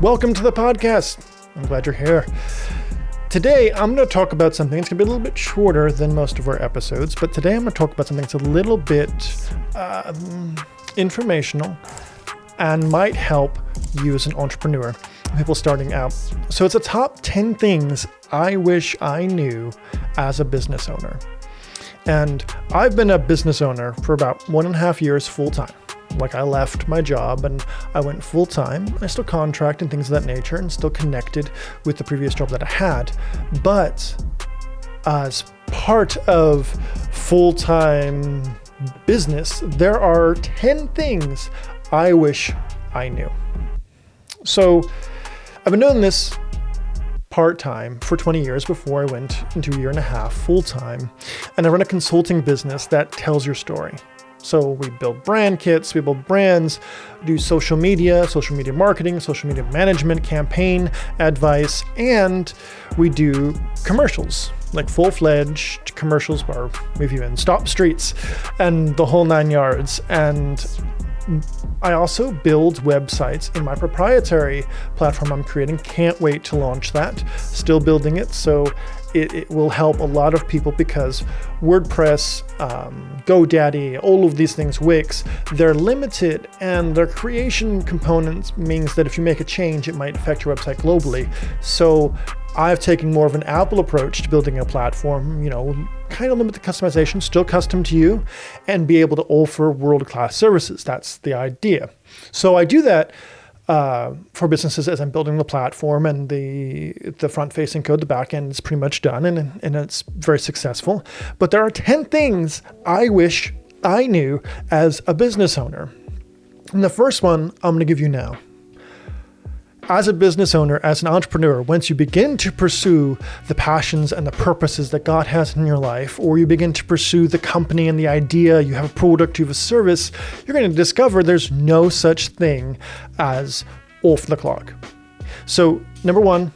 Welcome to the podcast. I'm glad you're here. Today, I'm going to talk about something that's going to be a little bit shorter than most of our episodes, but today I'm going to talk about something that's a little bit informational and might help you as an entrepreneur, people starting out. So it's a top 10 things I wish I knew as a business owner. And I've been a business owner for about 1.5 years full-time. Like I left my job and I went full-time. I still contract and things of that nature and still connected with the previous job that I had. But as part of full-time business, there are 10 things I wish I knew. So I've been doing this part-time for 20 years before I went into 1.5 years full-time. And I run a consulting business that tells your story. So we build brand kits, we build brands, do social media marketing, social media management, campaign advice, and we do commercials, like full-fledged commercials where we've even stopped streets and the whole 9 yards. And I also build websites in my proprietary platform I'm creating. Can't wait to launch that. Still building it. So it will help a lot of people because WordPress, GoDaddy, all of these things, Wix, they're limited and their creation components means that if you make a change, it might affect your website globally. So I've taken more of an Apple approach to building a platform, kind of limit the customization, still custom to you, and be able to offer world-class services. That's the idea. So I do that for businesses as I'm building the platform, and the front-facing code, the back end is pretty much done, and it's very successful. But there are 10 things I wish I knew as a business owner. And the first one I'm going to give you now. As a business owner, as an entrepreneur, once you begin to pursue the passions and the purposes that God has in your life, or you begin to pursue the company and the idea, you have a product, you have a service, you're going to discover there's no such thing as off the clock. So, number one,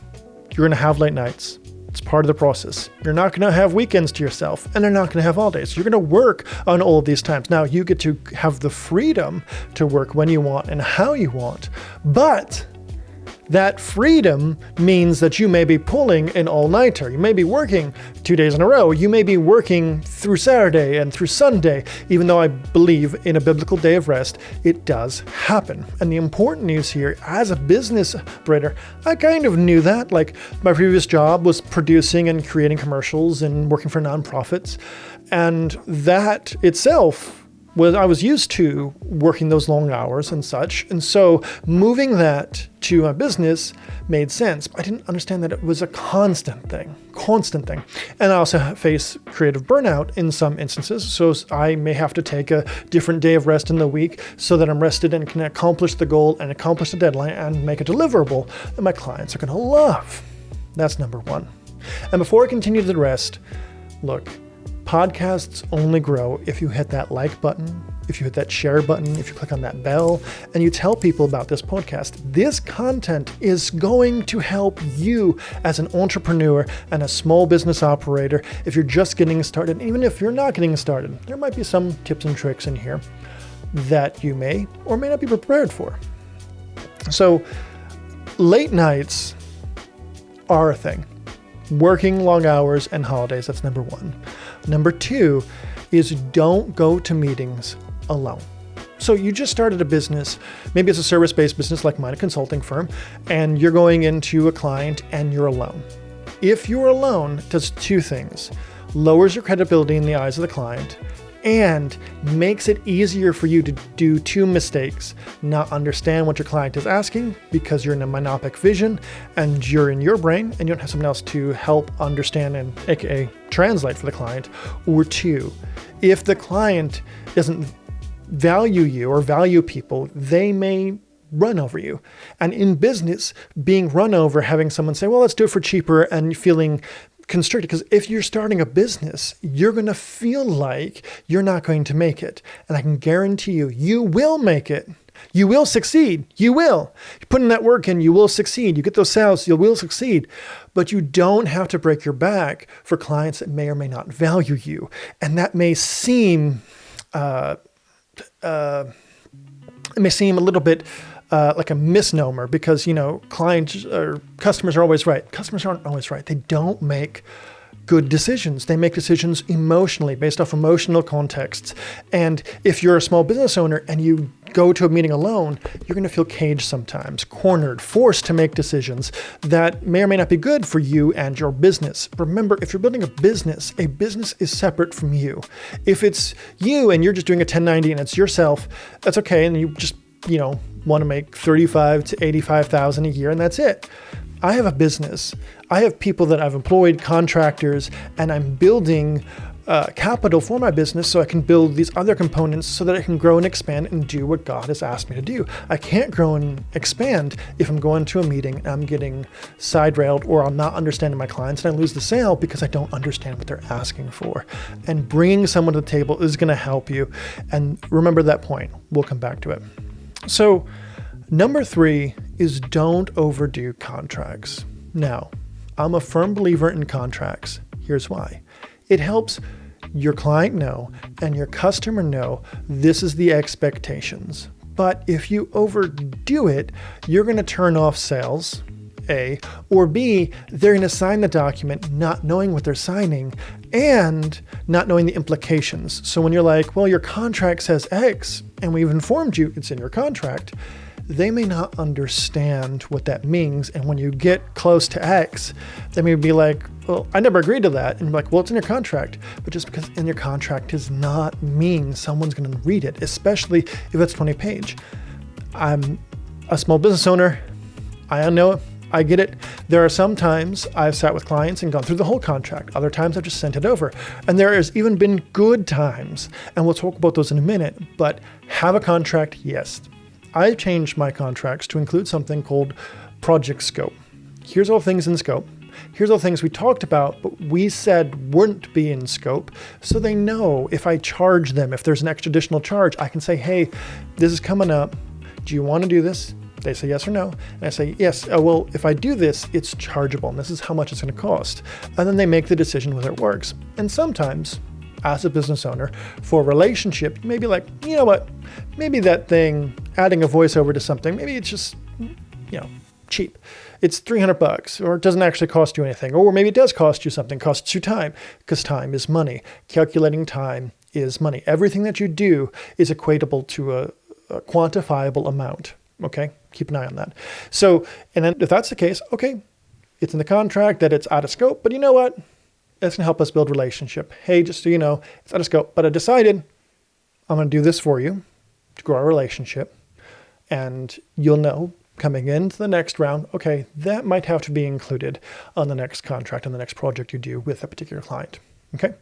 you're going to have late nights. It's part of the process. You're not going to have weekends to yourself, and they're not going to have holidays. You're going to work on all of these times. Now, you get to have the freedom to work when you want and how you want, but that freedom means that you may be pulling an all-nighter. You may be working 2 days in a row. You may be working through Saturday and through Sunday, even though I believe in a biblical day of rest, it does happen. And the important news here, as a business operator, I kind of knew that. Like my previous job was producing and creating commercials and working for nonprofits. And that itself I was used to working those long hours and such. And so moving that to a business made sense. But I didn't understand that it was a constant thing. And I also face creative burnout in some instances. So I may have to take a different day of rest in the week so that I'm rested and can accomplish the goal and accomplish the deadline and make a deliverable that my clients are going to love. That's number one. And before I continue to the rest, look, podcasts only grow if you hit that like button, if you hit that share button, if you click on that bell, and you tell people about this podcast. This content is going to help you as an entrepreneur and a small business operator if you're just getting started. Even if you're not getting started, there might be some tips and tricks in here that you may or may not be prepared for. So late nights are a thing. Working long hours and holidays, that's number one. Number two is don't go to meetings alone. So you just started a business, maybe it's a service-based business like mine, a consulting firm, and you're going into a client and you're alone. If you're alone, it does two things. Lowers your credibility in the eyes of the client and makes it easier for you to do two mistakes: not understand what your client is asking because you're in a myopic vision and you're in your brain and you don't have someone else to help understand and aka translate for the client. Or two, if the client doesn't value you or value people, they may run over you. And in business, being run over, having someone say, well, let's do it for cheaper, and feeling constricted, because if you're starting a business, you're going to feel like you're not going to make it. And I can guarantee you, you will make it. You will succeed. You will. You put in that work and you will succeed. You get those sales, you will succeed. But you don't have to break your back for clients that may or may not value you. And that may seem, a little bit like a misnomer because, clients or customers are always right. Customers aren't always right. They don't make good decisions. They make decisions emotionally, based off emotional contexts. And if you're a small business owner and you go to a meeting alone, you're going to feel caged sometimes, cornered, forced to make decisions that may or may not be good for you and your business. Remember, if you're building a business is separate from you. If it's you and you're just doing a 1090 and it's yourself, that's okay. And you just, want to make 35 to 85,000 a year and that's it. I have a business. I have people that I've employed, contractors, and I'm building capital for my business so I can build these other components so that I can grow and expand and do what God has asked me to do. I can't grow and expand if I'm going to a meeting and I'm getting side railed or I'm not understanding my clients and I lose the sale because I don't understand what they're asking for. And bringing someone to the table is going to help you. And remember that point. We'll come back to it. So number 3 is don't overdo contracts. Now, I'm a firm believer in contracts. Here's why. It helps your client know and your customer know this is the expectations. But if you overdo it, you're going to turn off sales, A, or B, they're going to sign the document not knowing what they're signing and not knowing the implications. So when you're like, well, your contract says X and we've informed you it's in your contract, they may not understand what that means. And when you get close to X, they may be like, well, I never agreed to that. And you're like, well, it's in your contract. But just because in your contract does not mean someone's going to read it, especially if it's 20 page. I'm a small business owner. I know it. I get it. There are some times I've sat with clients and gone through the whole contract. Other times I've just sent it over. And there has even been good times. And we'll talk about those in a minute. But have a contract, yes. I've changed my contracts to include something called project scope. Here's all things in scope. Here's all things we talked about, but we said wouldn't be in scope. So they know if I charge them, if there's an extra additional charge, I can say, hey, this is coming up. Do you want to do this? They say yes or no. And I say, yes. Well, if I do this, it's chargeable. And this is how much it's going to cost. And then they make the decision whether it works. And sometimes, as a business owner, for a relationship, maybe like, you know what, maybe that thing, adding a voiceover to something, maybe it's just, cheap. It's $300 or it doesn't actually cost you anything. Or maybe it does cost you something, costs you time, because time is money. Calculating time is money. Everything that you do is equatable to a quantifiable amount. Okay, keep an eye on that. So, and then if that's the case, okay, it's in the contract that it's out of scope, but you know what? It's going to help us build relationship. Hey, just so you know, it's out of scope, but I decided I'm going to do this for you to grow our relationship. And you'll know coming into the next round, okay, that might have to be included on the next contract, on the next project you do with a particular client. Okay?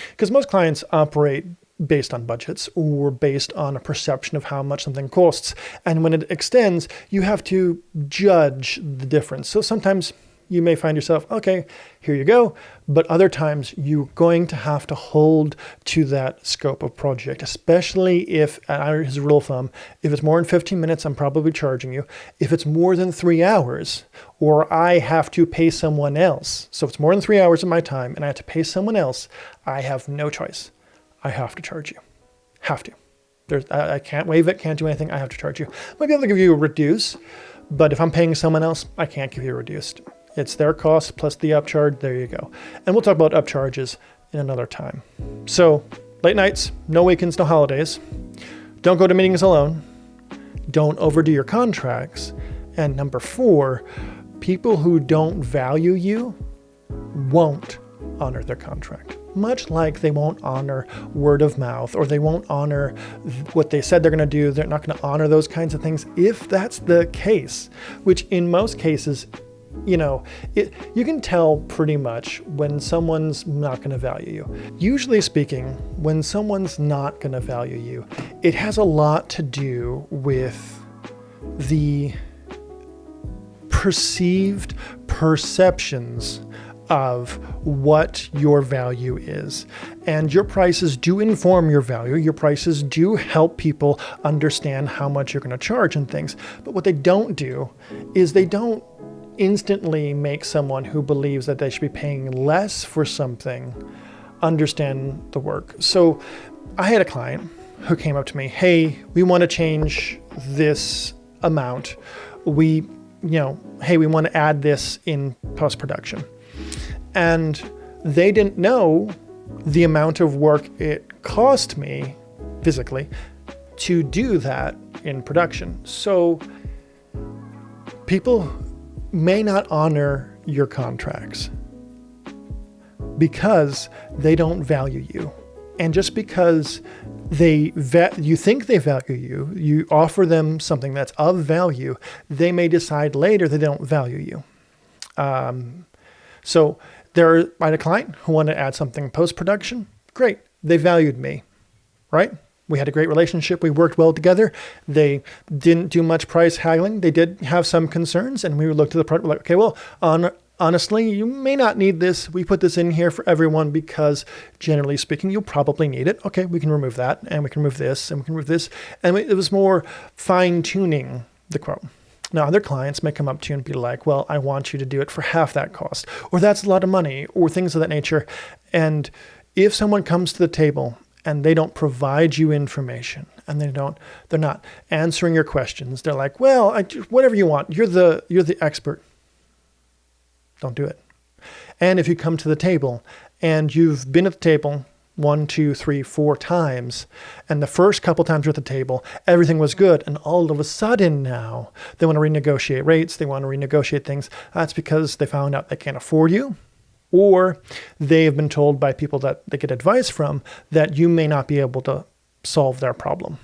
Because most clients operate based on budgets or based on a perception of how much something costs. And when it extends, you have to judge the difference. So sometimes you may find yourself, okay, here you go. But other times you're going to have to hold to that scope of project, especially if, as a rule of thumb, if it's more than 15 minutes, I'm probably charging you. If it's more than 3 hours, or I have to pay someone else. So if it's more than 3 hours of my time and I have to pay someone else, I have no choice. I have to charge you. Have to. I can't waive it, can't do anything. I have to charge you. I might be able to give you a reduce, but if I'm paying someone else, I can't give you a reduced. It's their cost plus the upcharge. There you go. And we'll talk about upcharges in another time. So late nights, no weekends, no holidays. Don't go to meetings alone. Don't overdo your contracts. And number 4, people who don't value you won't honor their contract. Much like they won't honor word of mouth, or they won't honor what they said they're going to do. They're not going to honor those kinds of things. If that's the case, which in most cases, you can tell pretty much when someone's not going to value you. Usually speaking, when someone's not going to value you, it has a lot to do with the perceived perceptions of what your value is. And your prices do inform your value. Your prices do help people understand how much you're going to charge and things. But what they don't do is they don't instantly make someone who believes that they should be paying less for something understand the work. So I had a client who came up to me, hey, we want to change this amount, hey, we want to add this in post-production. And they didn't know the amount of work it cost me physically to do that in production. So people may not honor your contracts because they don't value you. And just because you think they value you, you offer them something that's of value, they may decide later they don't value you. So I had a client who wanted to add something post-production. Great. They valued me, right? We had a great relationship. We worked well together. They didn't do much price haggling. They did have some concerns, and we looked at the product. We're like, okay, well, honestly, you may not need this. We put this in here for everyone because, generally speaking, you'll probably need it. Okay, we can remove that, and we can remove this, and we can remove this. And it was more fine-tuning the quote. Now, other clients may come up to you and be like, well, I want you to do it for half that cost, or that's a lot of money, or things of that nature. And if someone comes to the table and they don't provide you information, and they're not answering your questions, they're like, well, whatever you want, you're the expert. Don't do it. And if you come to the table and you've been at the table 1, 2, 3, 4 times, and the first couple times you're at the table, everything was good, and all of a sudden now they want to renegotiate rates, they want to renegotiate things, that's because they found out they can't afford you, or they have been told by people that they get advice from that you may not be able to solve their problem.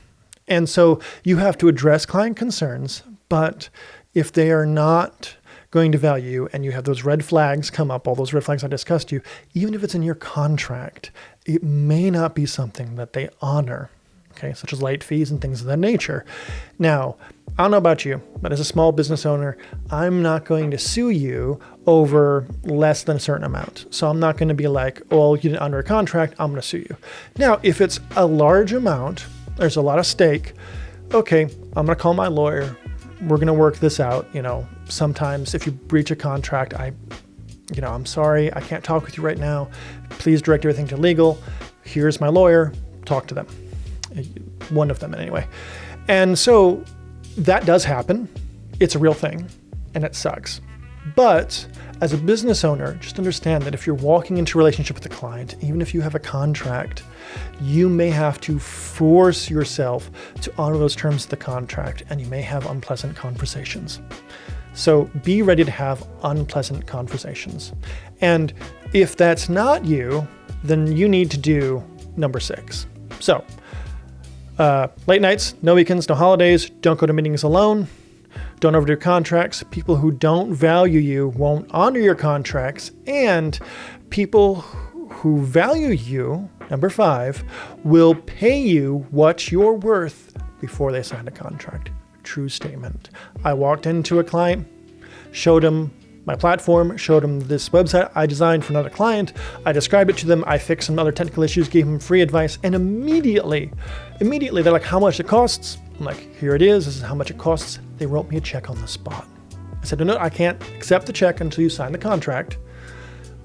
And so you have to address client concerns, but if they are not going to value you and you have those red flags come up, all those red flags I discussed you, even if it's in your contract, it may not be something that they honor, okay, such as late fees and things of that nature. Now, I don't know about you, but as a small business owner, I'm not going to sue you over less than a certain amount. So I'm not going to be like, well, you didn't honor a contract, I'm going to sue you. Now, if it's a large amount, there's a lot of stake, okay, I'm going to call my lawyer. We're going to work this out. Sometimes if you breach a contract, I'm sorry, I can't talk with you right now. Please direct everything to legal. Here's my lawyer. Talk to them. One of them anyway. And so that does happen. It's a real thing and it sucks. But as a business owner, just understand that if you're walking into a relationship with a client, even if you have a contract, you may have to force yourself to honor those terms of the contract, and you may have unpleasant conversations. So be ready to have unpleasant conversations. And if that's not you, then you need to do number 6. So late nights, no weekends, no holidays, don't go to meetings alone. Don't overdo contracts. People who don't value you won't honor your contracts. And people who value you, number 5, will pay you what you're worth before they sign a contract. True statement. I walked into a client, showed him my platform, showed them this website I designed for another client. I described it to them. I fixed some other technical issues, gave them free advice. And immediately, they're like, how much it costs? I'm like, here it is. This is how much it costs. They wrote me a check on the spot. I said, no, I can't accept the check until you sign the contract.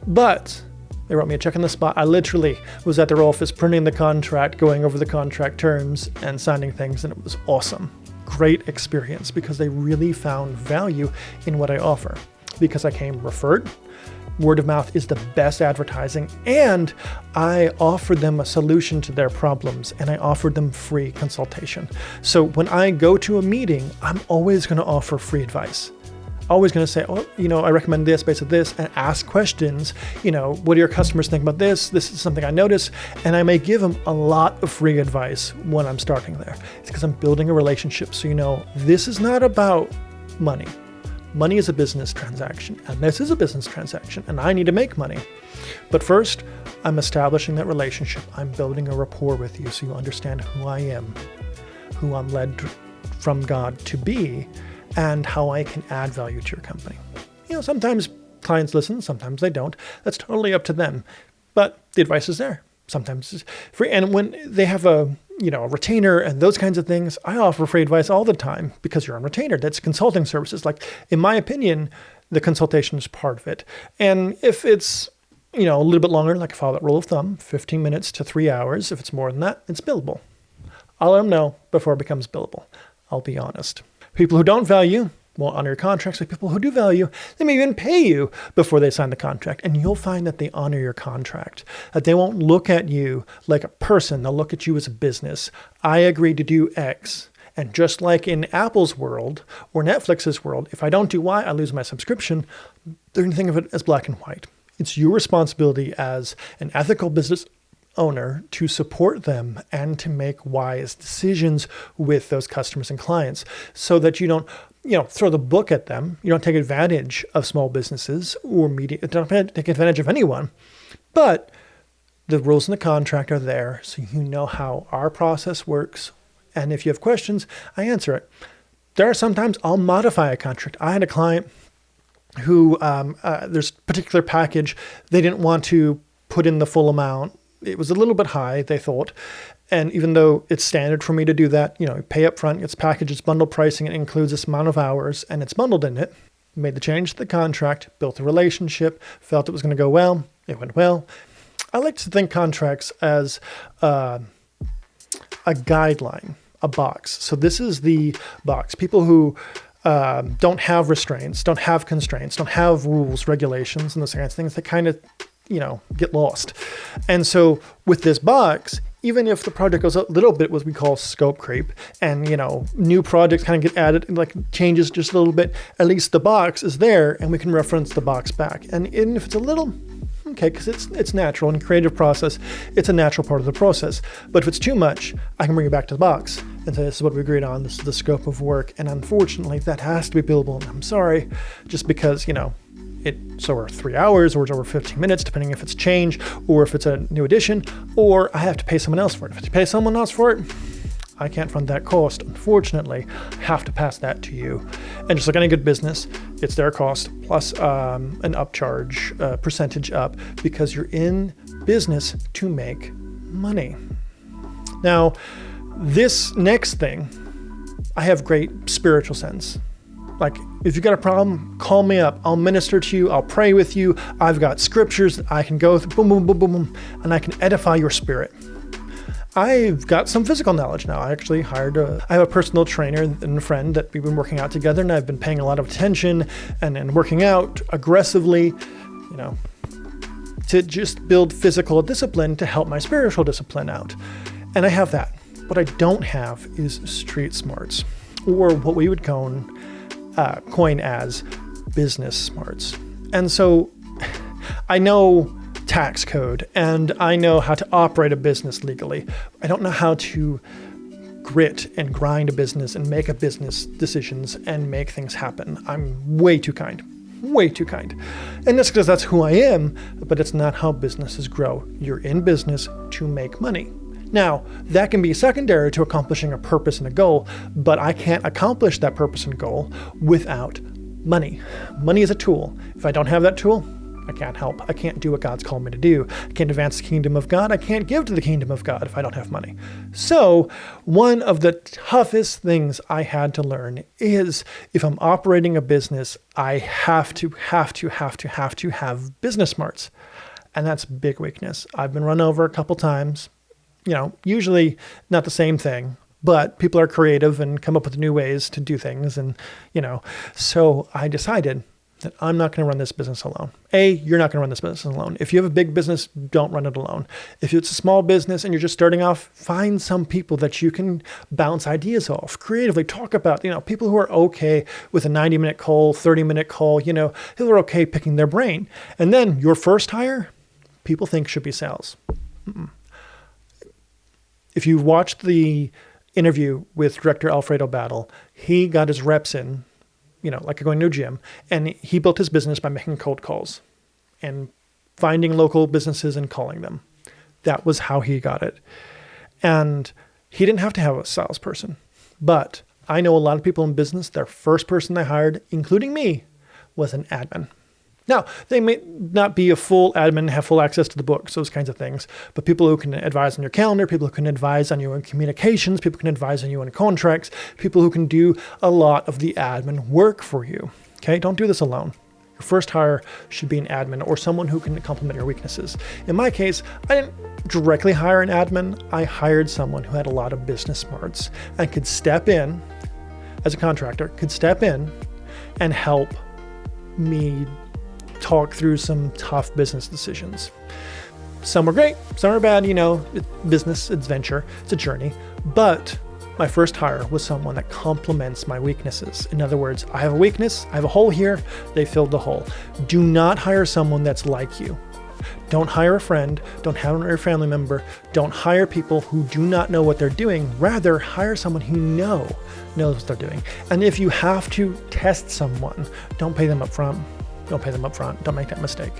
But they wrote me a check on the spot. I literally was at their office printing the contract, going over the contract terms and signing things. And it was awesome. Great experience because they really found value in what I offer. Because I came referred. Word of mouth is the best advertising, and I offered them a solution to their problems, and I offered them free consultation. So when I go to a meeting, I'm always going to offer free advice. Always going to say, I recommend this based on this, and ask questions. What do your customers think about this? This is something I notice, and I may give them a lot of free advice when I'm starting there. It's because I'm building a relationship. So this is not about money. Money is a business transaction, and this is a business transaction, and I need to make money. But first, I'm establishing that relationship. I'm building a rapport with you so you understand who I am, who I'm led from God to be, and how I can add value to your company. Sometimes clients listen, sometimes they don't. That's totally up to them. But the advice is there. Sometimes it's free. And when they have a retainer and those kinds of things, I offer free advice all the time because you're on retainer. That's consulting services. Like, in my opinion, the consultation is part of it. And if it's, a little bit longer, like I follow that rule of thumb, 15 minutes to 3 hours, if it's more than that, it's billable. I'll let them know before it becomes billable. I'll be honest. People who don't value won't honor your contracts, but people who do value, they may even pay you before they sign the contract. And you'll find that they honor your contract, that they won't look at you like a person. They'll look at you as a business. I agreed to do X. And just like in Apple's world or Netflix's world, if I don't do Y, I lose my subscription. They're going to think of it as black and white. It's your responsibility as an ethical business owner to support them and to make wise decisions with those customers and clients so that you don't throw the book at them. You don't take advantage of small businesses or don't take advantage of anyone. But the rules in the contract are there so you know how our process works. And if you have questions, I answer it. There are sometimes I'll modify a contract. I had a client who there's a particular package they didn't want to put in the full amount. It was a little bit high, they thought. And even though it's standard for me to do that, pay up front, it's packaged, it's bundled pricing, it includes this amount of hours, and it's bundled in it. Made the change to the contract, built a relationship, felt it was going to go well. It went well. I like to think contracts as a guideline, a box. So this is the box. People who don't have restraints, don't have constraints, don't have rules, regulations, and those kinds of things, they kind of get lost. And so with this box, even if the project goes a little bit, what we call scope creep, and new projects kind of get added, like changes just a little bit, at least the box is there and we can reference the box back. And even if it's a little, okay, because it's natural in creative process, it's a natural part of the process. But if it's too much, I can bring it back to the box and say, this is what we agreed on, this is the scope of work. And unfortunately, that has to be billable. And I'm sorry, just because, it's over 3 hours or it's over 15 minutes, depending if it's change or if it's a new addition, or I have to pay someone else for it. If I pay someone else for it, I can't fund that cost. Unfortunately, I have to pass that to you. And just like any good business, it's their cost plus an upcharge, percentage up, because you're in business to make money. Now, this next thing, I have great spiritual sense. Like, if you've got a problem, call me up. I'll minister to you. I'll pray with you. I've got scriptures that I can go through, boom, boom, boom, boom, boom, and I can edify your spirit. I've got some physical knowledge now. I actually I have a personal trainer and a friend that we've been working out together, and I've been paying a lot of attention and working out aggressively, to just build physical discipline to help my spiritual discipline out. And I have that. What I don't have is street smarts, or what we would coin as business smarts. And so I know tax code and I know how to operate a business legally. I don't know how to grit and grind a business and make a business decisions and make things happen. I'm way too kind. And that's because that's who I am, but it's not how businesses grow. You're in business to make money. Now, that can be secondary to accomplishing a purpose and a goal, but I can't accomplish that purpose and goal without money. Money is a tool. If I don't have that tool, I can't help. I can't do what God's called me to do. I can't advance the kingdom of God. I can't give to the kingdom of God if I don't have money. So one of the toughest things I had to learn is if I'm operating a business, I have to have business smarts. And that's a big weakness. I've been run over a couple times. Usually not the same thing, but people are creative and come up with new ways to do things. And, so I decided that I'm not going to run this business alone. You're not going to run this business alone. If you have a big business, don't run it alone. If it's a small business and you're just starting off, find some people that you can bounce ideas off, creatively talk about, people who are okay with a 90-minute call, 30-minute call, who are okay picking their brain. And then your first hire, people think should be sales. If you watched the interview with director Alfredo Battle, he got his reps in, like going to a gym, and he built his business by making cold calls and finding local businesses and calling them. That was how he got it. And he didn't have to have a salesperson, but I know a lot of people in business, their first person they hired, including me, was an admin. Now, they may not be a full admin, have full access to the books, those kinds of things, but people who can advise on your calendar, people who can advise on you on communications, people who can advise on you on contracts, people who can do a lot of the admin work for you. Okay, don't do this alone. Your first hire should be an admin or someone who can complement your weaknesses. In my case, I didn't directly hire an admin. I hired someone who had a lot of business smarts and could step in, as a contractor could step in and help me talk through some tough business decisions. Some were great, some were bad, business adventure, it's a journey. But my first hire was someone that complements my weaknesses. In other words, I have a weakness, I have a hole here, they filled the hole. Do not hire someone that's like you. Don't hire a friend, don't hire a family member, don't hire people who do not know what they're doing. Rather, hire someone who knows what they're doing. And if you have to test someone, don't pay them up front. Don't pay them up front. Don't make that mistake.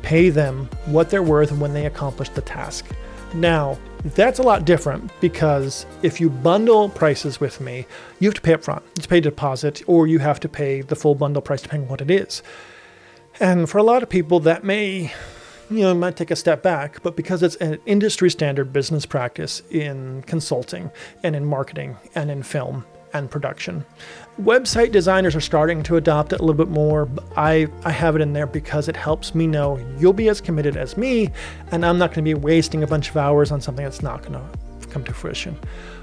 Pay them what they're worth when they accomplish the task. Now, that's a lot different because if you bundle prices with me, you have to pay up front. You have to pay a deposit, or you have to pay the full bundle price depending on what it is. And for a lot of people, that might take a step back, but because it's an industry standard business practice in consulting and in marketing and in film and production. Website designers are starting to adopt it a little bit more. But I have it in there because it helps me know you'll be as committed as me, and I'm not going to be wasting a bunch of hours on something that's not going to come to fruition.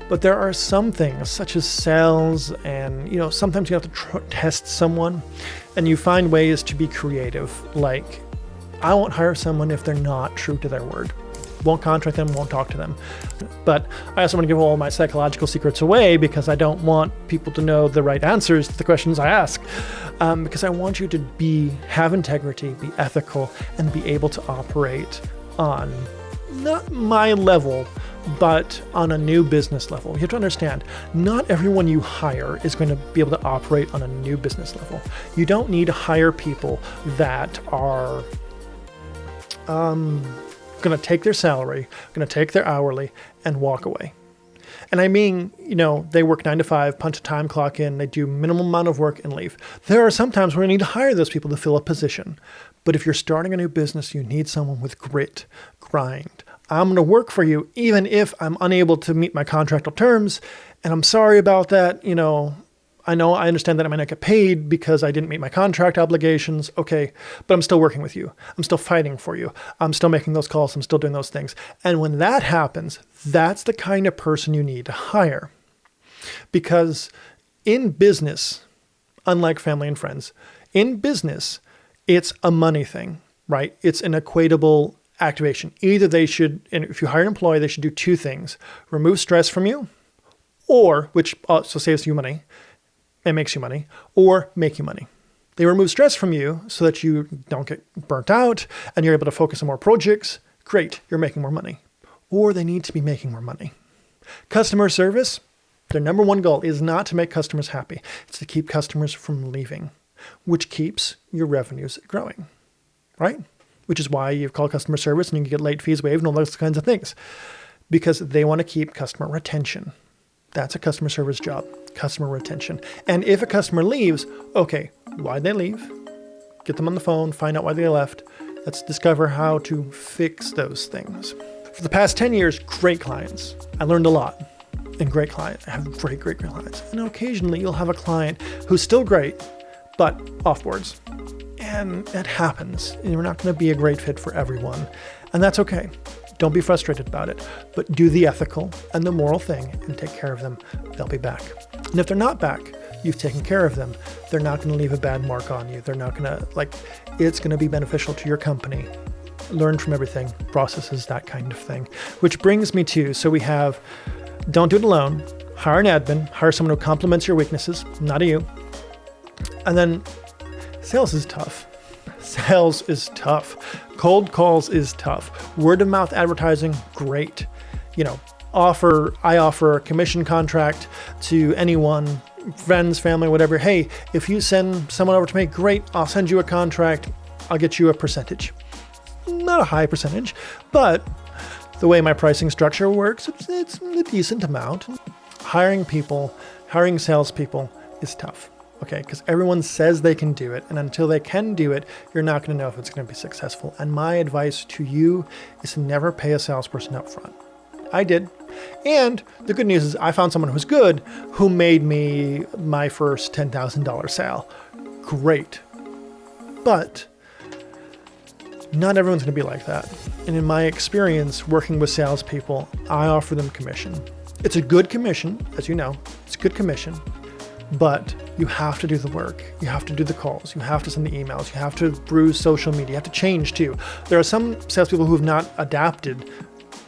But there are some things such as sales and, sometimes you have to test someone and you find ways to be creative. Like, I won't hire someone if they're not true to their word. Won't contract them, won't talk to them. But I also want to give all my psychological secrets away because I don't want people to know the right answers to the questions I ask. Because I want you to have integrity, be ethical, and be able to operate on not my level, but on a new business level. You have to understand, not everyone you hire is going to be able to operate on a new business level. You don't need to hire people that are going to take their salary, going to take their hourly, and walk away. And I mean, they work 9 to 5, punch a time clock in, they do minimum amount of work and leave. There are some times where you need to hire those people to fill a position. But if you're starting a new business, you need someone with grit, grind. I'm going to work for you even if I'm unable to meet my contractual terms. And I'm sorry about that. I understand that I might not get paid because I didn't meet my contract obligations. Okay, but I'm still working with you. I'm still fighting for you. I'm still making those calls. I'm still doing those things. And when that happens, that's the kind of person you need to hire. Because in business, unlike family and friends, in business, it's a money thing, right? It's an equatable activation. Either they should, and if you hire an employee, they should do two things: remove stress from you, or, which also saves you money, and makes you money, or make you money. They remove stress from you so that you don't get burnt out and you're able to focus on more projects. Great, you're making more money. Or they need to be making more money. Customer service, their number one goal is not to make customers happy. It's to keep customers from leaving, which keeps your revenues growing, right? Which is why you call customer service and you can get late fees waived and all those kinds of things, because they want to keep customer retention. That's a customer service job, customer retention. And if a customer leaves, okay, why'd they leave? Get them on the phone, find out why they left. Let's discover how to fix those things. For the past 10 years, great clients. I learned a lot. And great clients. I have great clients. And occasionally you'll have a client who's still great, but offboards. And that happens. And we're not going to be a great fit for everyone. And that's okay. Don't be frustrated about it, but do the ethical and the moral thing and take care of them. They'll be back. And if they're not back, you've taken care of them. They're not going to leave a bad mark on you. They're not going to, it's going to be beneficial to your company. Learn from everything, processes, that kind of thing. Which brings me to, so we have, don't do it alone. Hire an admin, hire someone who complements your weaknesses, not you. And then sales is tough. Sales is tough. Cold calls is tough. Word of mouth advertising, great. I offer a commission contract to anyone, friends, family, whatever. Hey, if you send someone over to me, great, I'll send you a contract. I'll get you a percentage. Not a high percentage, but the way my pricing structure works, it's a decent amount. Hiring salespeople is tough. Okay, because everyone says they can do it, and until they can do it, you're not going to know if it's going to be successful. And my advice to you is to never pay a salesperson up front. I did. And the good news is I found someone who's good who made me my first $10,000 sale. Great. But not everyone's going to be like that. And in my experience working with salespeople, I offer them commission. It's a good commission, as you know. It's a good commission. but you have to do the work. You have to do the calls. You have to send the emails. You have to bruise social media. You have to change too. There are some salespeople who have not adapted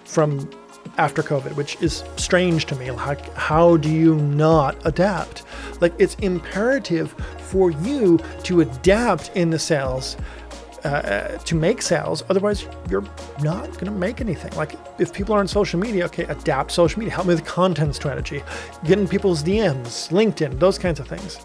from after COVID, which is strange to me. Like, how do you not adapt? Like, it's imperative for you to adapt in the sales, to make sales. Otherwise, you're not going to make anything. Like, if people are on social media, okay, adapt social media. Help me with content strategy, get in people's DMs, LinkedIn, those kinds of things.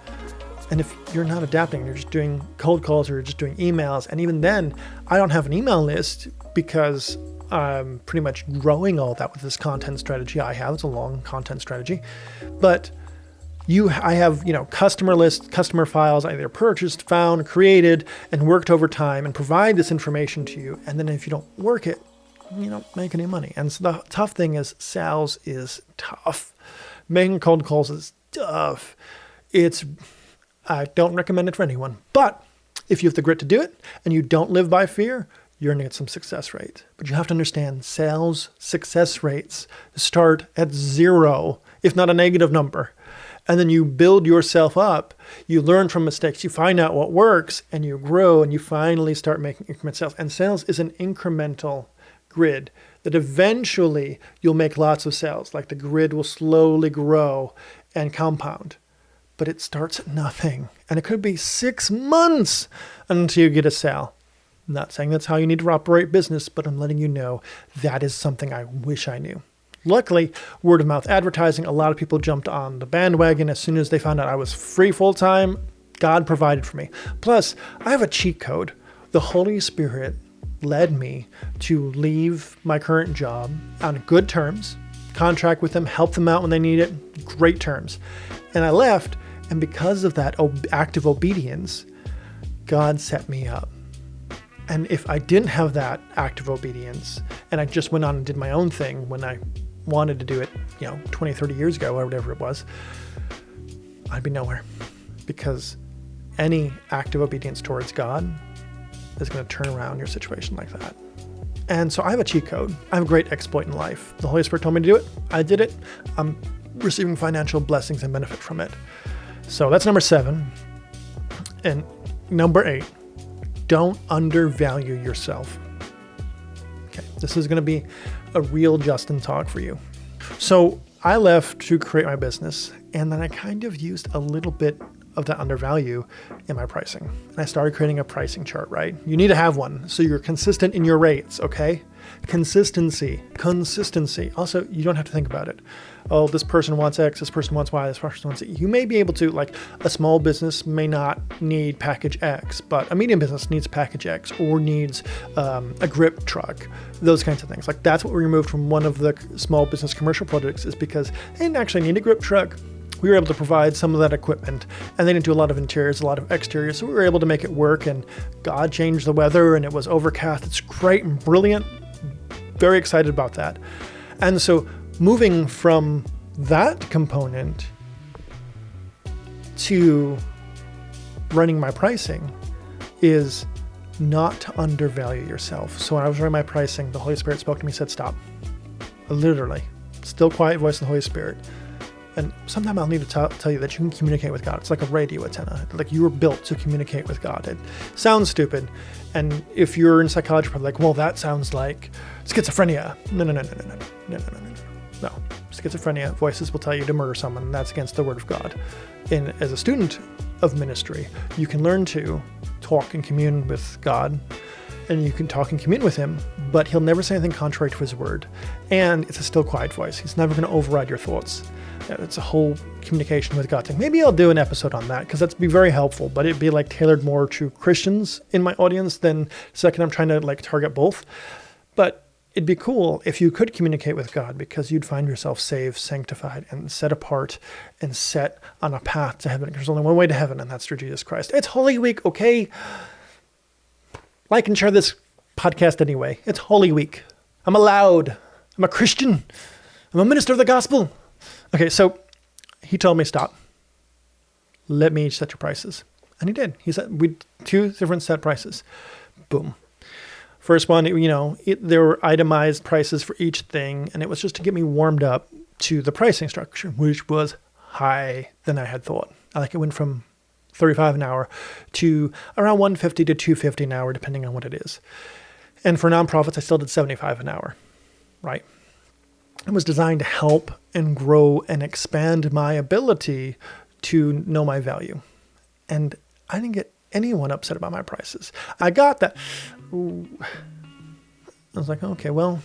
And if you're not adapting, you're just doing cold calls or you're just doing emails. And even then, I don't have an email list because I'm pretty much growing all that with this content strategy I have. It's a long content strategy. But I have, customer lists, customer files, either purchased, found, created, and worked over time and provide this information to you. And then if you don't work it, you don't make any money. And so the tough thing is sales is tough. Making cold calls is tough. I don't recommend it for anyone. But if you have the grit to do it and you don't live by fear, you're going to get some success rate. But you have to understand sales success rates start at 0, if not a negative number. And then you build yourself up. You learn from mistakes. You find out what works and you grow and you finally start making increment sales. And sales is an incremental grid that eventually you'll make lots of sales. Like the grid will slowly grow and compound. But it starts at nothing. And it could be 6 months until you get a sale. I'm not saying that's how you need to operate business, but I'm letting you know that is something I wish I knew. Luckily, word of mouth advertising, a lot of people jumped on the bandwagon as soon as they found out I was free full-time. God provided for me. Plus, I have a cheat code. The Holy Spirit led me to leave my current job on good terms, contract with them, help them out when they need it, great terms. And I left, and because of that active obedience, God set me up. And if I didn't have that active obedience, and I just went on and did my own thing when I wanted to do it, 20, 30 years ago, or whatever it was, I'd be nowhere. Because any active obedience towards God is going to turn around your situation like that. And so I have a cheat code. I have a great exploit in life. The Holy Spirit told me to do it. I did it. I'm receiving financial blessings and benefit from it. So that's number 7. And number 8, don't undervalue yourself. Okay, this is going to be a real Justin talk for you. So I left to create my business, and then I kind of used a little bit of that undervalue in my pricing. And I started creating a pricing chart, right? You need to have one so you're consistent in your rates, okay? Consistency. Also, you don't have to think about it. Oh, this person wants X, this person wants Y, this person wants Z. You may be able to, like a small business may not need package X, but a medium business needs package X or needs a grip truck, those kinds of things. Like that's what we removed from one of the small business commercial projects is because they didn't actually need a grip truck. We were able to provide some of that equipment, and they didn't do a lot of interiors, a lot of exteriors, so we were able to make it work, and God changed the weather, and it was overcast. It's great and brilliant. Very excited about that. And so moving from that component to running my pricing is not to undervalue yourself. So when I was running my pricing, the Holy Spirit spoke to me and said, stop. Literally. Still quiet voice of the Holy Spirit. And sometime I'll need to tell you that you can communicate with God. It's like a radio antenna. Like you were built to communicate with God. It sounds stupid. And if you're in psychology, you're probably like, well, that sounds like schizophrenia. No. No. Schizophrenia, voices will tell you to murder someone. And that's against the word of God. And as a student of ministry, you can learn to talk and commune with God. And you can talk and commune with him, but he'll never say anything contrary to his word. And it's a still quiet voice. He's never going to override your thoughts. It's a whole communication with God thing. Maybe I'll do an episode on that because that'd be very helpful, but it'd be like tailored more to Christians in my audience than second. I'm trying to like target both, but it'd be cool if you could communicate with God because you'd find yourself saved, sanctified, and set apart and set on a path to heaven. There's only one way to heaven, and that's through Jesus Christ. It's Holy Week, okay? Like and share this podcast anyway. It's Holy Week. I'm allowed. I'm a Christian. I'm a minister of the gospel. Okay, so he told me, stop. Let me set your prices. And he did. He said, we 2 different set prices. Boom. First one, there were itemized prices for each thing, and it was just to get me warmed up to the pricing structure, which was higher than I had thought. Like it went from $35 an hour to around $150 to $250 an hour, depending on what it is. And for nonprofits, I still did $75 an hour, right? It was designed to help and grow and expand my ability to know my value. And I didn't get anyone upset about my prices. I got that. I was like, okay, well,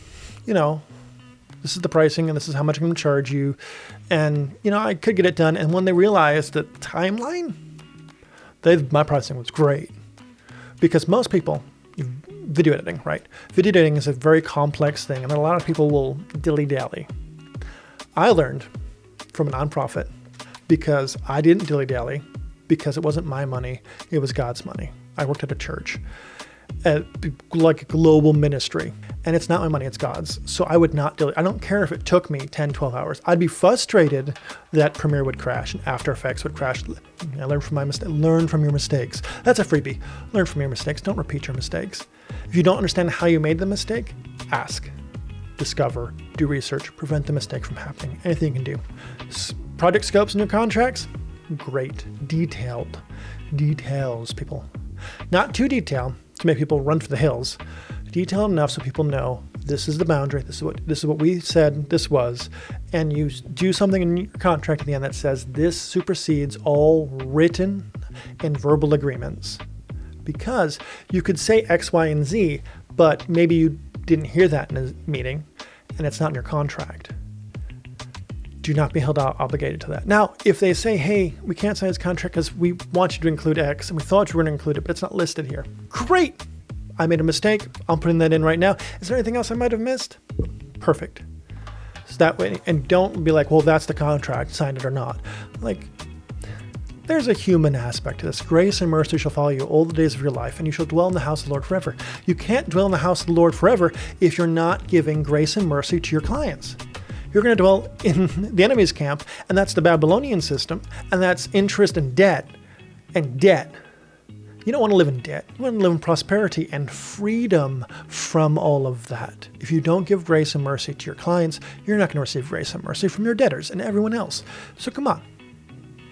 this is the pricing and this is how much I'm going to charge you. And, I could get it done. And when they realized the timeline, my pricing was great. Because most people, video editing, right? Video editing is a very complex thing, and a lot of people will dilly-dally. I learned from a nonprofit because I didn't dilly-dally, because it wasn't my money, it was God's money. I worked at a church, like a global ministry, and it's not my money, it's God's. So I would not dilly. I don't care if it took me 10, 12 hours. I'd be frustrated that Premiere would crash and After Effects would crash. I learn from my mistakes. Learn from your mistakes. That's a freebie. Learn from your mistakes. Don't repeat your mistakes. If you don't understand how you made the mistake, ask, discover, do research, prevent the mistake from happening. Anything you can do. Project scopes in your contracts, great. Detailed. Details, people. Not too detailed to make people run for the hills. Detailed enough so people know this is the boundary, this is what we said this was, and you do something in your contract at the end that says this supersedes all written and verbal agreements. Because you could say X, Y, and Z, but maybe you didn't hear that in a meeting, and it's not in your contract. Do not be held obligated to that. Now, if they say, hey, we can't sign this contract because we want you to include X, and we thought you were going to include it, but it's not listed here. Great! I made a mistake. I'm putting that in right now. Is there anything else I might have missed? Perfect. So that way, and don't be like, well, that's the contract, sign it or not. Like, there's a human aspect to this. Grace and mercy shall follow you all the days of your life, and you shall dwell in the house of the Lord forever. You can't dwell in the house of the Lord forever if you're not giving grace and mercy to your clients. You're going to dwell in the enemy's camp, and that's the Babylonian system, and that's interest and debt. And debt. You don't want to live in debt. You want to live in prosperity and freedom from all of that. If you don't give grace and mercy to your clients, you're not going to receive grace and mercy from your debtors and everyone else. So come on,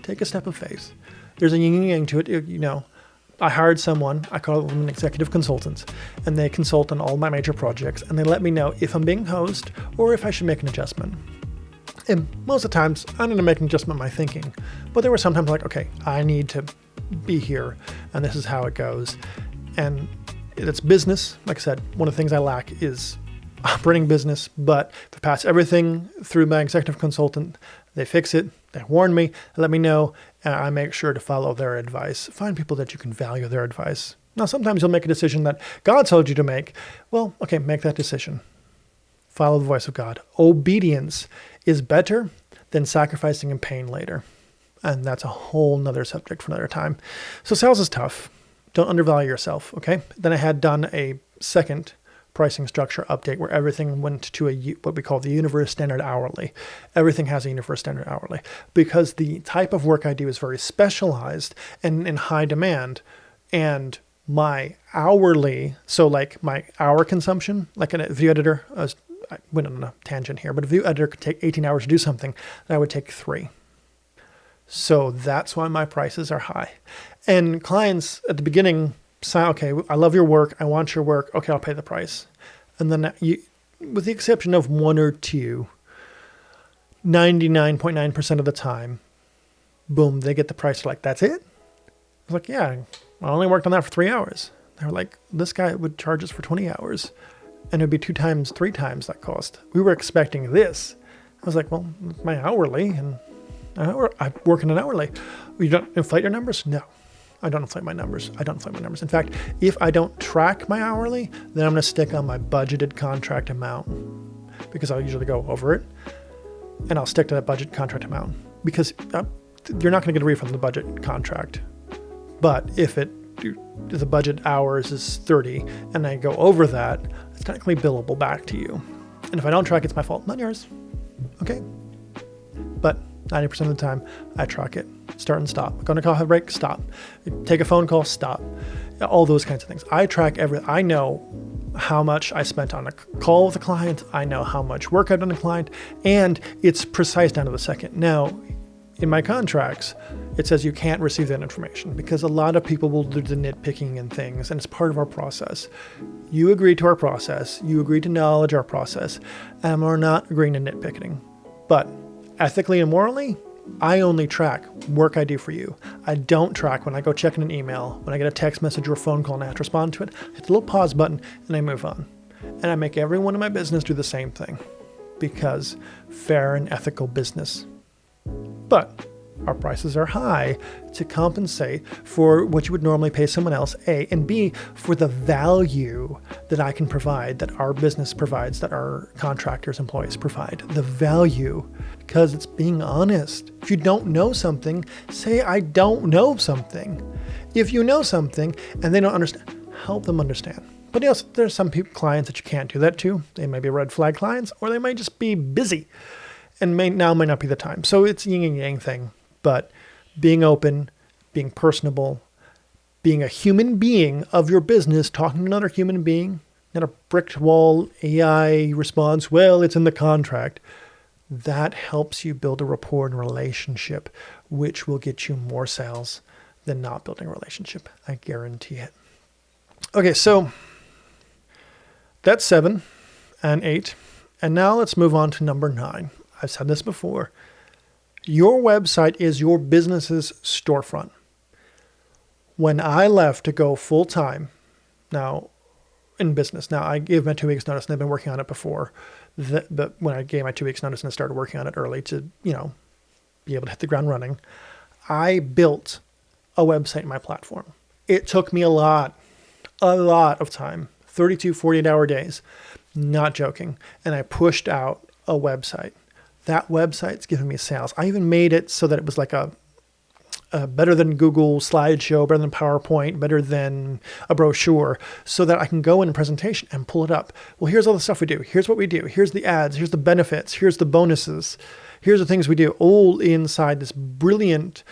take a step of faith. There's a yin and yang to it. I hired someone, I call them an executive consultant, and they consult on all my major projects, and they let me know if I'm being hosed or if I should make an adjustment. And most of the times, I need to make an adjustment in my thinking. But there were sometimes like, okay, I need to be here, and this is how it goes. And it's business. Like I said, one of the things I lack is operating business, but if I pass everything through my executive consultant, they fix it, they warn me, they let me know, and I make sure to follow their advice. Find people that you can value their advice. Now, sometimes you'll make a decision that God told you to make. Well, okay, make that decision. Follow the voice of God. Obedience is better than sacrificing in pain later. And that's a whole nother subject for another time. So sales is tough. Don't undervalue yourself, okay? Then I had done a second pricing structure update where everything went to what we call the universe standard hourly. Everything has a universe standard hourly because the type of work I do is very specialized and in high demand. And my hourly, so like my hour consumption, like a video editor, I went on a tangent here, but a video editor could take 18 hours to do something, and I would take 3. So that's why my prices are high. And clients at the beginning say, okay, I love your work. I want your work. Okay, I'll pay the price. And then with the exception of 1 or 2, 99.9% of the time, boom, they get the price. They're like, that's it? I was like, yeah, I only worked on that for 3 hours. They were like, this guy would charge us for 20 hours. And it would be 2 times, 3 times that cost. We were expecting this. I was like, well, my hourly, and I work in an hourly. You don't inflate your numbers? No, I don't inflate my numbers. In fact, if I don't track my hourly, then I'm going to stick on my budgeted contract amount because I'll usually go over it, and I'll stick to that budget contract amount because you're not going to get a refund on the budget contract. But if the budget hours is 30 and I go over that, it's technically billable back to you. And if I don't track, it's my fault, not yours. Okay? But 90% of the time, I track it. Start and stop. Go on a coffee break, stop. Take a phone call, stop. All those kinds of things. I track everything. I know how much I spent on a call with a client. I know how much work I've done with a client. And it's precise down to the second. Now, in my contracts, it says you can't receive that information because a lot of people will do the nitpicking and things, and it's part of our process. You agree to our process, you agree to acknowledge our process, and we're not agreeing to nitpicking. But ethically and morally, I only track work I do for you. I don't track when I go check in an email, when I get a text message or a phone call and I have to respond to it. I hit the little pause button and I move on. And I make everyone in my business do the same thing because fair and ethical business. But our prices are high to compensate for what you would normally pay someone else, A, and B, for the value that I can provide, that our business provides, that our contractors, employees provide. The value, because it's being honest. If you don't know something, say, I don't know something. If you know something and they don't understand, help them understand. But yes, there's some clients that you can't do that to. They may be red flag clients, or they may just be busy and may not be the time. So it's a yin and yang thing. But being open, being personable, being a human being of your business, talking to another human being, not a brick wall AI response, well, it's in the contract. That helps you build a rapport and relationship, which will get you more sales than not building a relationship. I guarantee it. Okay, so that's 7 and 8. And now let's move on to number 9. I've said this before. Your website is your business's storefront. When I left to go full time, now in business, now I gave my 2 weeks notice and I've been working on it before. But when I gave my 2 weeks notice and I started working on it early to, be able to hit the ground running, I built a website in my platform. It took me a lot of time, 32, 48-hour days, not joking. And I pushed out a website. That website's giving me sales. I even made it so that it was like a better than Google slideshow, better than PowerPoint, better than a brochure, so that I can go in a presentation and pull it up. Well, here's all the stuff we do. Here's what we do. Here's the ads. Here's the benefits. Here's the bonuses. Here's the things we do, all inside this brilliant,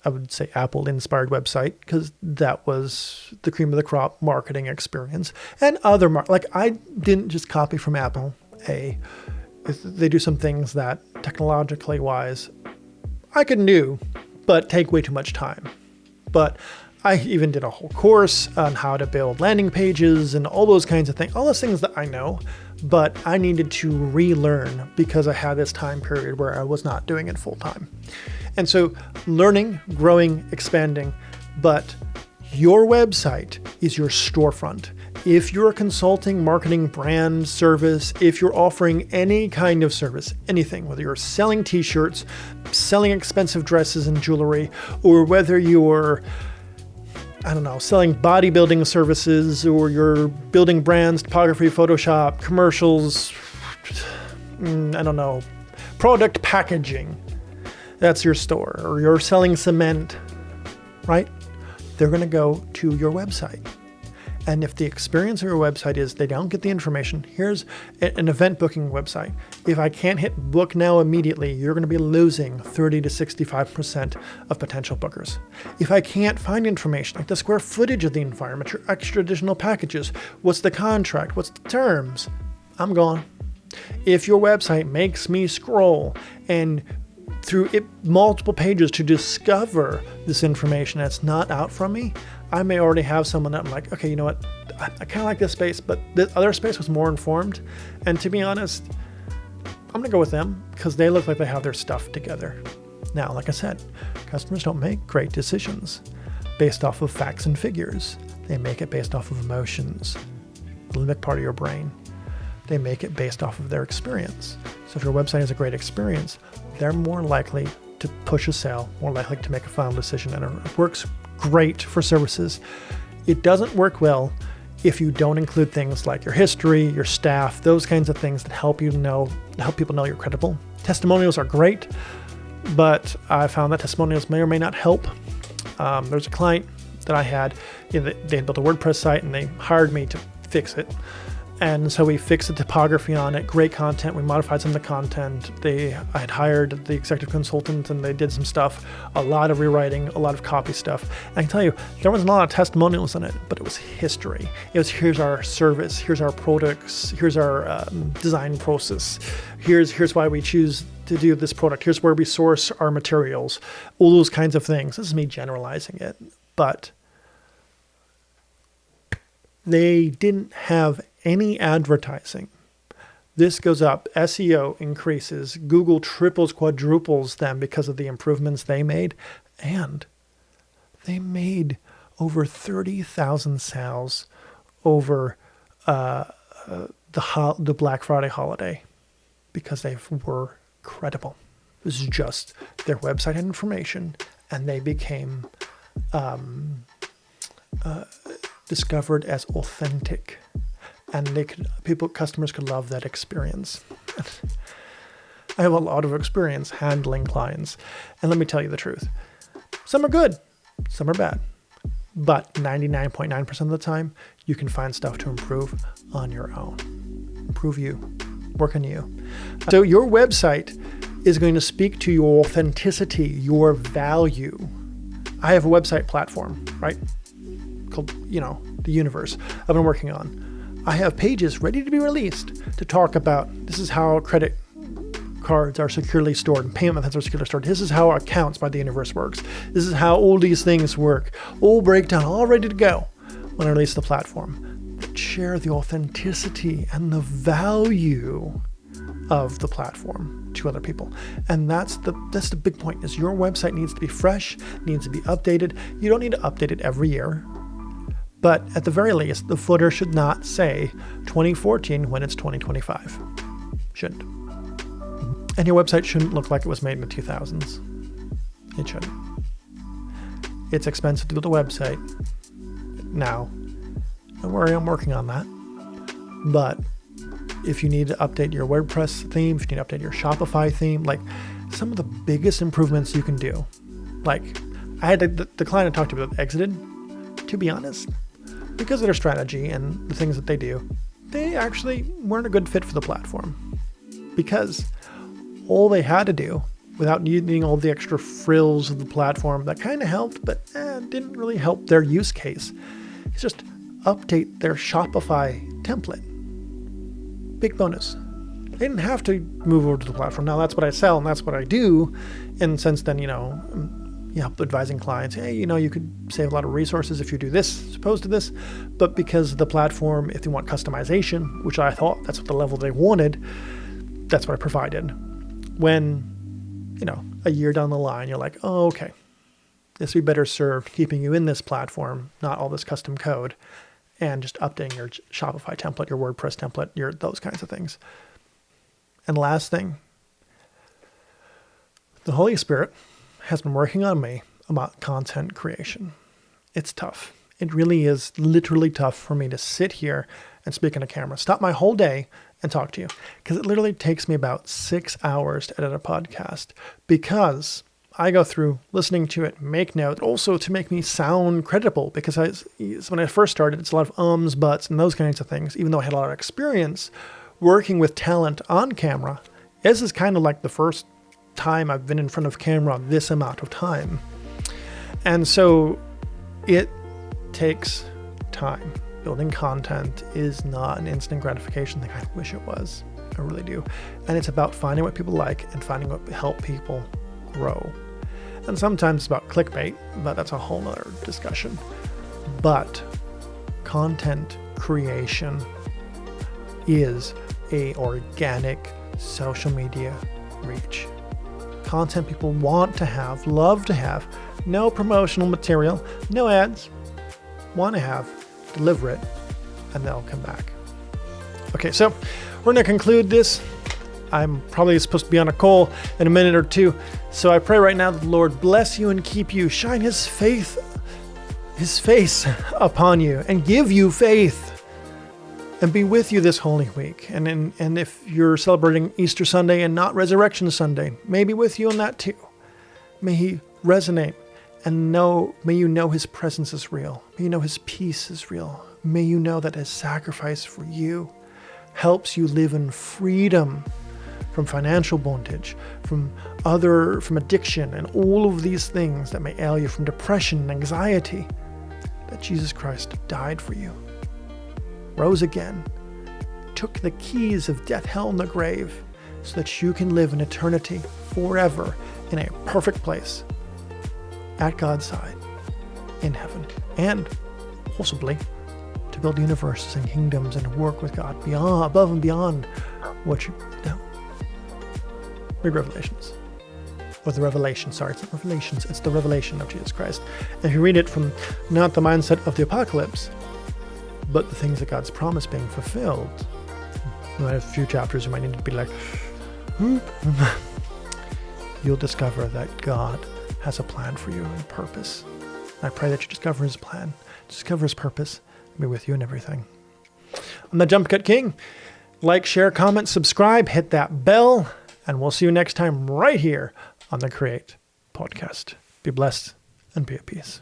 I would say Apple-inspired website, because that was the cream of the crop marketing experience. And other, I didn't just copy from Apple. They do some things that technologically wise I can do, but take way too much time. But I even did a whole course on how to build landing pages and all those kinds of things, all those things that I know, but I needed to relearn because I had this time period where I was not doing it full time. And so learning, growing, expanding, but your website is your storefront. If you're a consulting, marketing, brand, service, if you're offering any kind of service, anything, whether you're selling t-shirts, selling expensive dresses and jewelry, or whether you're, selling bodybuilding services, or you're building brands, topography, Photoshop, commercials, product packaging, that's your store, or you're selling cement, right? They're going to go to your website. And if the experience of your website is they don't get the information, here's an event booking website. If I can't hit book now immediately, you're going to be losing 30 to 65% of potential bookers. If I can't find information like the square footage of the environment, your extra additional packages, what's the contract, what's the terms, I'm gone. If your website makes me scroll and through multiple pages to discover this information that's not out from me, I may already have someone that I'm like, okay, you know what? I kind of like this space, but the other space was more informed. And to be honest, I'm going to go with them because they look like they have their stuff together. Now, like I said, customers don't make great decisions based off of facts and figures. They make it based off of emotions, the limbic part of your brain. They make it based off of their experience. So if your website has a great experience, they're more likely to push a sale, more likely to make a final decision, and it works great for services. It doesn't work well if you don't include things like your history, your staff, those kinds of things that help people know you're credible. Testimonials are great, but I found that testimonials may or may not help. There's a client that I had, they had built a WordPress site and they hired me to fix it. And so we fixed the typography on it, great content. We modified some of the content. I had hired the executive consultant and they did some stuff, a lot of rewriting, a lot of copy stuff. And I can tell you, there wasn't a lot of testimonials in it, but it was history. It was, here's our service, here's our products, here's our design process, here's why we choose to do this product, here's where we source our materials, all those kinds of things. This is me generalizing it, but they didn't have any advertising. This goes up, SEO increases, Google triples, quadruples them because of the improvements they made, and they made over 30,000 sales over the Black Friday holiday because they were credible. It was just their website information, and they became discovered as authentic. And customers could love that experience. I have a lot of experience handling clients. And let me tell you the truth. Some are good, some are bad. But 99.9% of the time, you can find stuff to improve on your own. Improve you, work on you. So your website is going to speak to your authenticity, your value. I have a website platform, right? Called, the Universe I've been working on. I have pages ready to be released to talk about this is how credit cards are securely stored and payment methods are securely stored. This is how accounts by the Universe works. This is how all these things work. All breakdown, all ready to go when I release the platform. But share the authenticity and the value of the platform to other people. And that's the big point, is your website needs to be fresh, needs to be updated. You don't need to update it every year. But at the very least, the footer should not say 2014 when it's 2025. Shouldn't. And your website shouldn't look like it was made in the 2000s. It shouldn't. It's expensive to build a website now. Don't worry, I'm working on that. But if you need to update your WordPress theme, if you need to update your Shopify theme, like some of the biggest improvements you can do. Like I had the client I talked about exited, to be honest. Because of their strategy and the things that they do, they actually weren't a good fit for the platform. Because all they had to do, without needing all the extra frills of the platform that kind of helped, but didn't really help their use case, is just update their Shopify template. Big bonus. They didn't have to move over to the platform. Now that's what I sell and that's what I do. And since then, advising clients, hey, you could save a lot of resources if you do this, as opposed to this. But because of the platform, if they want customization, which I thought that's what the level they wanted, that's what I provided. When, a year down the line, you're like, oh, okay, this would be better served keeping you in this platform, not all this custom code, and just updating your Shopify template, your WordPress template, those kinds of things. And last thing, the Holy Spirit has been working on me about content creation. It's tough. It really is literally tough for me to sit here and speak on a camera, stop my whole day and talk to you. Because it literally takes me about 6 hours to edit a podcast, because I go through listening to it, make notes, also to make me sound credible. Because when I first started, it's a lot of ums, buts, and those kinds of things. Even though I had a lot of experience working with talent on camera, this is kind of like the first time I've been in front of camera this amount of time. And so it takes time. Building content is not an instant gratification thing. I wish it was. I really do. And it's about finding what people like and finding what help people grow. And sometimes it's about clickbait, but that's a whole nother discussion. But content creation is a organic social media reach. Content people want to have, love to have, no promotional material, no ads, want to have, deliver it, and they'll come back. Okay, so we're going to conclude this. I'm probably supposed to be on a call in a minute or two. So I pray right now that the Lord bless you and keep you, shine his face upon you and give you faith, and be with you this Holy Week. And if you're celebrating Easter Sunday and not Resurrection Sunday, may be with you on that too. May he resonate and may you know his presence is real. May you know his peace is real. May you know that his sacrifice for you helps you live in freedom from financial bondage, from addiction, and all of these things that may ail you, from depression and anxiety, that Jesus Christ died for you, rose again, took the keys of death, hell, and the grave, so that you can live in eternity forever in a perfect place at God's side in heaven, and possibly to build universes and kingdoms and work with God beyond, above and beyond what you know. Read Revelations. Or the revelation, sorry, it's not Revelations, it's the revelation of Jesus Christ. And if you read it from not the mindset of the apocalypse, but the things that God's promised being fulfilled, you might have a few chapters you might need to be like, you'll discover that God has a plan for you and purpose. And I pray that you discover his plan, discover his purpose, and be with you in everything. I'm the JumpCutKing. Like, share, comment, subscribe, hit that bell, and we'll see you next time right here on the Create Podcast. Be blessed and be at peace.